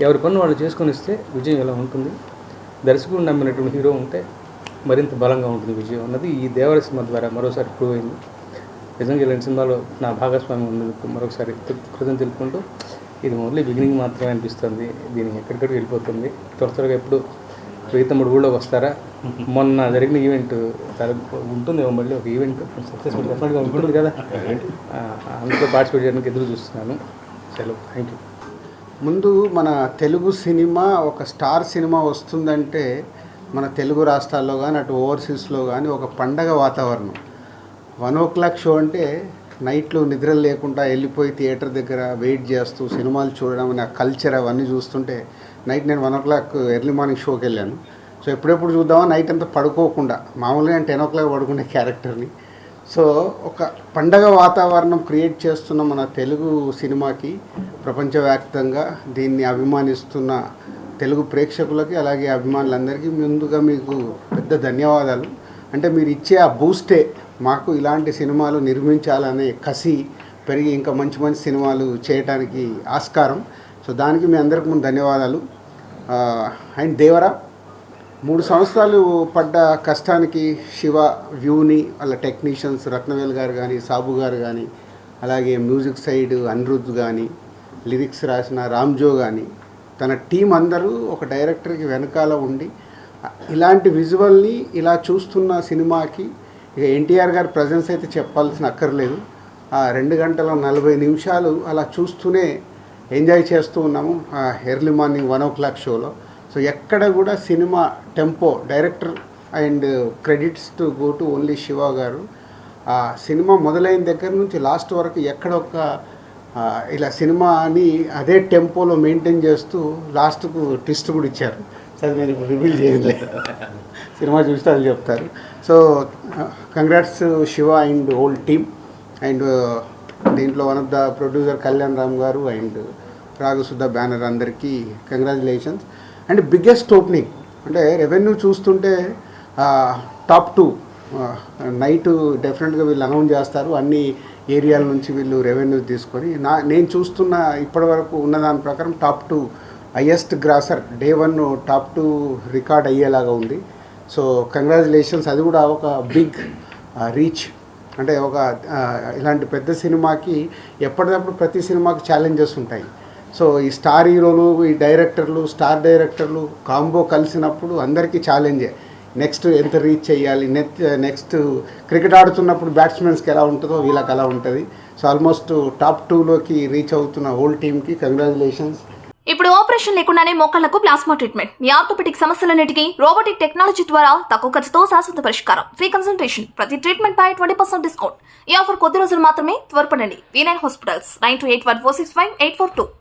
ఎవరి పన్ను వాళ్ళు చేసుకొని ఇస్తే విజయం ఎలా ఉంటుంది, దర్శకుడు నమ్మినటువంటి హీరో ఉంటే మరింత బలంగా ఉంటుంది విజయం అన్నది ఈ దేవర సినిమా ద్వారా మరోసారి ప్రూవ్ అయింది. నిజంగా ఇలాంటి సినిమాలో నా భాగస్వామ్యం ఉన్నందుకు మరొకసారి కృతజ్ఞతలు తెలుపుకుంటూ, ఇది ఓన్లీ బిగినింగ్ మాత్రమే అనిపిస్తుంది. దీనికి ఎక్కడికడికి వెళ్ళిపోతుంది. త్వరగా ఎప్పుడు రైతమ్ముడు ఊళ్ళోకి వస్తారా? మొన్న జరిగిన ఈవెంట్ ఉంటుంది, మళ్ళీ ఒక ఈవెంట్ సక్సెస్ఫుల్ డెఫినెట్గా ఉంటుంది కదా, అందులో పార్టిసిపేట్ చేయడానికి ఎదురు చూస్తున్నాను. సెలవు, థ్యాంక్ యూ. ముందు మన తెలుగు సినిమా ఒక స్టార్ సినిమా వస్తుందంటే మన తెలుగు రాష్ట్రాల్లో కానీ అటు ఓవర్సీస్లో కానీ ఒక పండగ వాతావరణం. 1:00 షో అంటే నైట్లు నిద్రలు లేకుండా వెళ్ళిపోయి థియేటర్ దగ్గర వెయిట్ చేస్తూ సినిమాలు చూడడం అనే కల్చర్ అవన్నీ చూస్తుంటే నైట్ నేను 1:00 ఎర్లీ మార్నింగ్ షోకి వెళ్ళాను. సో ఎప్పుడెప్పుడు చూద్దామా నైట్ అంతా పడుకోకుండా, మామూలుగా నేను 10:00 పడుకునే క్యారెక్టర్ని. సో ఒక పండగ వాతావరణం క్రియేట్ చేస్తున్న మన తెలుగు సినిమాకి ప్రపంచవ్యాప్తంగా దీన్ని అభిమానిస్తున్న తెలుగు ప్రేక్షకులకి అలాగే అభిమానులందరికీ ముందుగా మీకు పెద్ద ధన్యవాదాలు. అంటే మీరు ఇచ్చే ఆ బూస్టే మాకు ఇలాంటి సినిమాలు నిర్మించాలనే కసి పెరిగి ఇంకా మంచి మంచి సినిమాలు చేయడానికి ఆస్కారం. సో దానికి మీ అందరికి ముందు ధన్యవాదాలు. అండ్ దేవరా 3 సంవత్సరాలు పడ్డ కష్టానికి శివ వ్యూని వాళ్ళ టెక్నీషియన్స్ రత్నవేల్ గారు కానీ, సాబు గారు కానీ, అలాగే మ్యూజిక్ సైడ్ అనిరుద్ధ్ కానీ, లిరిక్స్ రాసిన రామ్జో కానీ, తన టీం అందరూ ఒక డైరెక్టర్కి వెనకాల ఉండి ఇలాంటి విజువల్ని ఇలా చూస్తున్న సినిమాకి ఇక ఎన్టీఆర్ గారి ప్రజెన్స్ అయితే చెప్పాల్సిన అక్కర్లేదు. 2 గంటల 40 నిమిషాలు అలా చూస్తూనే ఎంజాయ్ చేస్తూ ఉన్నాము ఎర్లీ మార్నింగ్ 1:00 షోలో. సో ఎక్కడ కూడా cinema tempo, director and credits to go to only Shiva గారు. ఆ సినిమా మొదలైన దగ్గర నుంచి లాస్ట్ వరకు ఎక్కడ ఒక ఇలా సినిమాని అదే టెంపోలో మెయింటైన్ చేస్తూ లాస్ట్కు ట్విస్ట్ కూడా ఇచ్చారు. సరే నేను ఇప్పుడు రివీల్ చేయలేదు, సినిమా చూస్తే అది చెప్తారు. So congrats Shiva and whole team. And దీంట్లో one of the producer Kalyan Ram గారు అండ్ రాగసుధ బ్యానర్ అందరికీ కంగ్రాచులేషన్స్. అండ్ బిగ్గెస్ట్ ఓపెనింగ్ అంటే రెవెన్యూ చూస్తుంటే టాప్ 2 నైట్ డెఫినెట్గా వీళ్ళు అనౌన్స్ చేస్తారు. అన్ని ఏరియాల నుంచి వీళ్ళు రెవెన్యూ తీసుకొని నేను చూస్తున్న ఇప్పటి వరకు ఉన్న దాని ప్రకారం top 2 highest grosser day 1 top 2 record అయ్యేలాగా ఉంది. So congratulations. అది కూడా ఒక బిగ్ రీచ్. అంటే ఒక ఇలాంటి పెద్ద సినిమాకి ఎప్పటికప్పుడు ప్రతి సినిమాకి ఛాలెంజెస్ ఉంటాయి. సో ఈ స్టార్ హీరోలు, ఈ డైరెక్టర్లు, స్టార్ డైరెక్టర్లు కాంబో కలిసినప్పుడు అందరికీ ఛాలెంజే. నెక్స్ట్ ఎంత రీచ్ చేయాలి, నెక్స్ట్ క్రికెట్ ఆడుతున్నప్పుడు బ్యాట్స్మెన్స్కి ఎలా ఉంటుందో వీళ్ళకి అలా ఉంటుంది. సో ఆల్మోస్ట్ టాప్ 2లోకి రీచ్ అవుతున్న హోల్ టీమ్కి కంగ్రాచులేషన్స్. ఇప్పుడు ఆపరేషన్ లేకుండానే మోకాళ్లకు ప్లాస్మా ట్రీట్మెంట్. మీ ఆర్థోపెటిక్ సమస్యలన్నిటికీ రోబోటిక్ టెక్నాలజీ ద్వారా తక్కువ ఖర్చుతో శాశ్వత పరిష్కారం. ఫ్రీ కన్సల్టేషన్, ప్రతి ట్రీట్మెంట్ పై 20% డిస్కౌంట్. ఈ ఆఫర్ కొద్ది రోజులు మాత్రమే. త్వరపడండి. V9 hospitals 9281465842.